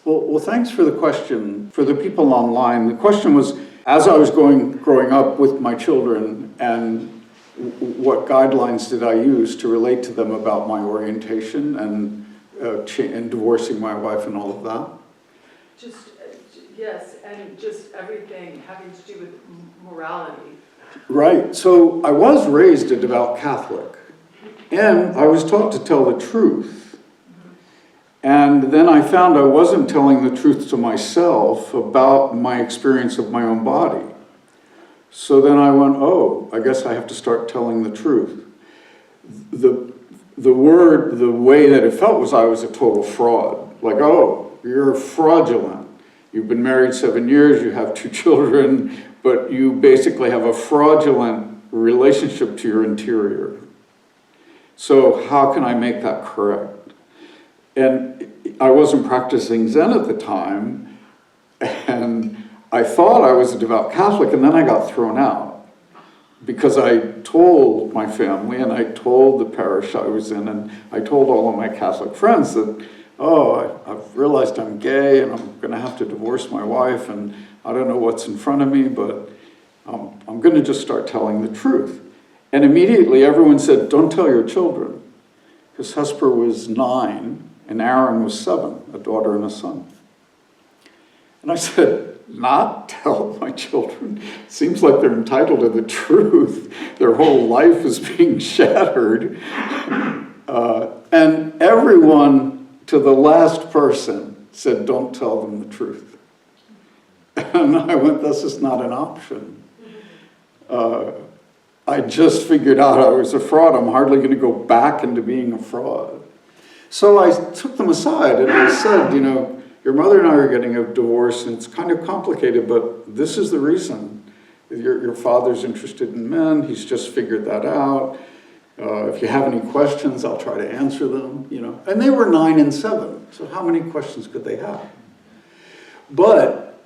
Well, thanks for the question. For the people online, the question was, as I was growing up with my children, and what guidelines did I use to relate to them about my orientation and divorcing my wife and all of that? Yes, and just everything having to do with morality. Right. So I was raised a devout Catholic, and I was taught to tell the truth. And then I found I wasn't telling the truth to myself about my experience of my own body. So then I went, oh, I guess I have to start telling the truth. The way that it felt was I was a total fraud. Like, oh, you're fraudulent. You've been married 7 years, you have 2 children, but you basically have a fraudulent relationship to your interior. So how can I make that correct? And I wasn't practicing Zen at the time, and I thought I was a devout Catholic, and then I got thrown out because I told my family and I told the parish I was in, and I told all of my Catholic friends that, oh, I've realized I'm gay and I'm going to have to divorce my wife, and I don't know what's in front of me, but I'm going to just start telling the truth. And immediately everyone said, don't tell your children, because Hesper was 9 and Aaron was 7, a daughter and a son. And I said, not tell my children? Seems like they're entitled to the truth. Their whole life is being shattered. And everyone, to the last person, said, don't tell them the truth. And I went, this is not an option. I just figured out I was a fraud. I'm hardly going to go back into being a fraud. So I took them aside and I said, you know, your mother and I are getting a divorce, and it's kind of complicated, but this is the reason. Your father's interested in men. He's just figured that out. If you have any questions, I'll try to answer them, you know. And they were 9 and 7, so how many questions could they have? But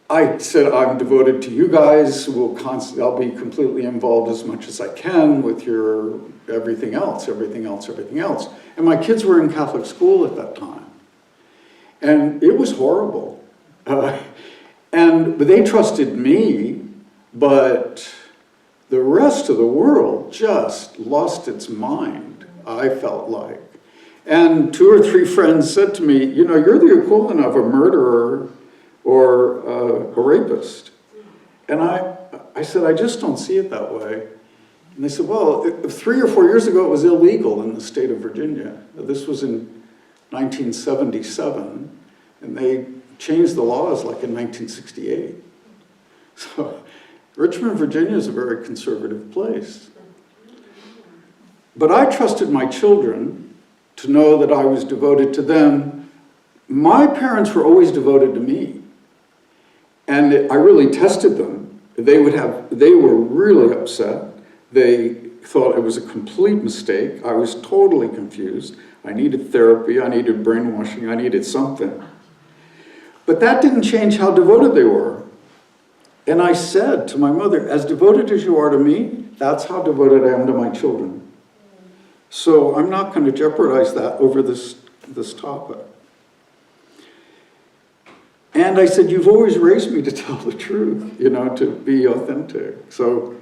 I said, I'm devoted to you guys. I'll be completely involved as much as I can with your everything else. And my kids were in Catholic school at that time. And it was horrible. But they trusted me, but the rest of the world just lost its mind, I felt like. And 2 or 3 friends said to me, you know, you're the equivalent of a murderer or a rapist. And I said, I just don't see it that way. And they said, well, 3 or 4 years ago, it was illegal in the state of Virginia. This was in 1977, and they changed the laws like in 1968. So Richmond, Virginia is a very conservative place. But I trusted my children to know that I was devoted to them. My parents were always devoted to me. And I really tested them. They were really upset. They thought it was a complete mistake. I was totally confused. I needed therapy, I needed brainwashing, I needed something. But that didn't change how devoted they were. And I said to my mother, as devoted as you are to me, that's how devoted I am to my children. So I'm not going to jeopardize that over this topic. And I said, you've always raised me to tell the truth, you know, to be authentic. So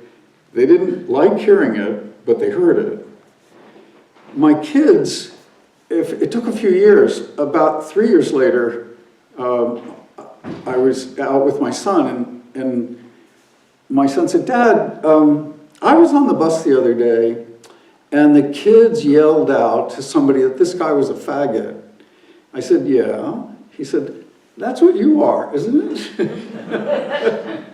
they didn't like hearing it, but they heard it. My kids, it took a few years. About 3 years later, I was out with my son, and my son said, Dad, I was on the bus the other day, and the kids yelled out to somebody that this guy was a faggot. I said, yeah. He said, that's what you are, isn't it?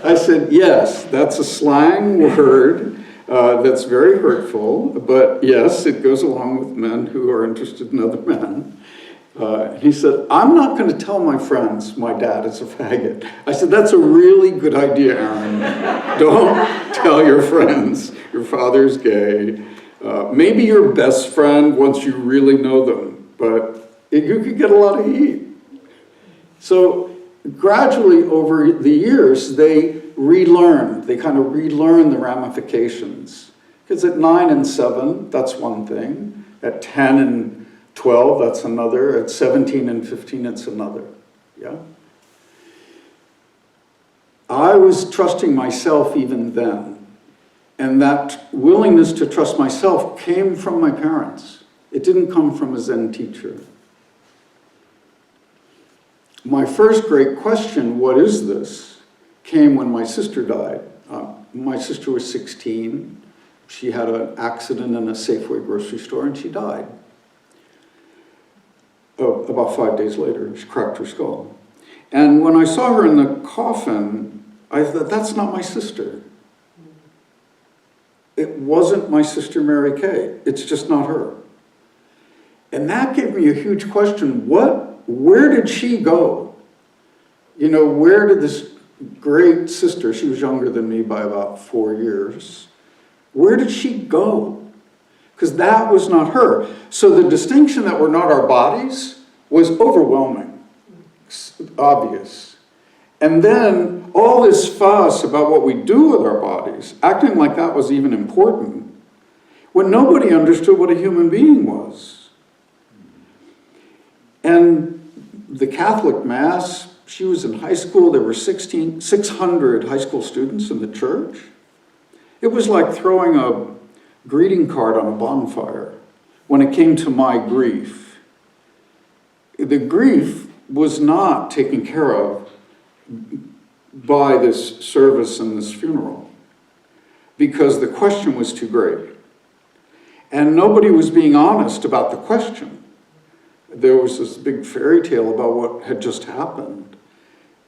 I said, yes, that's a slang word that's very hurtful, but yes, it goes along with men who are interested in other men. He said, I'm not going to tell my friends my dad is a faggot. I said, that's a really good idea, Aaron. Don't tell your friends your father's gay. Maybe your best friend once you really know them, but you could get a lot of heat. So gradually over the years, they relearned. They kind of relearned the ramifications. Because at 9 and 7, that's one thing. At 10 and 12, that's another. At 17 and 15, it's another. Yeah? I was trusting myself even then. And that willingness to trust myself came from my parents. It didn't come from a Zen teacher. My first great question, what is this, came when my sister died. My sister was 16. She had an accident in a Safeway grocery store and she died. About 5 days later, she cracked her skull. And when I saw her in the coffin, I thought, that's not my sister. It wasn't my sister Mary Kay. It's just not her. And that gave me a huge question. Where did she go? You know, where did this great sister, she was younger than me by about 4 years, where did she go? Because that was not her. So the distinction that we're not our bodies was overwhelming, obvious. And then all this fuss about what we do with our bodies, acting like that was even important, when nobody understood what a human being was. And the Catholic Mass, she was in high school, there were 600 high school students in the church. It was like throwing a greeting card on a bonfire when it came to my grief. The grief was not taken care of by this service and this funeral because the question was too great. And nobody was being honest about the question. There was this big fairy tale about what had just happened.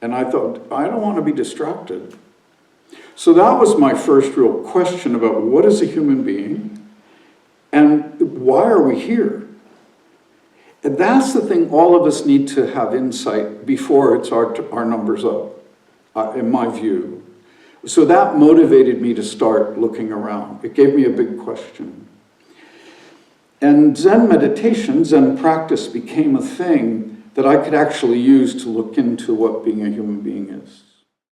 And I thought, I don't want to be distracted. So that was my first real question about what is a human being and why are we here? And that's the thing all of us need to have insight before it's our numbers up, in my view. So that motivated me to start looking around. It gave me a big question. And Zen meditation, Zen practice became a thing that I could actually use to look into what being a human being is.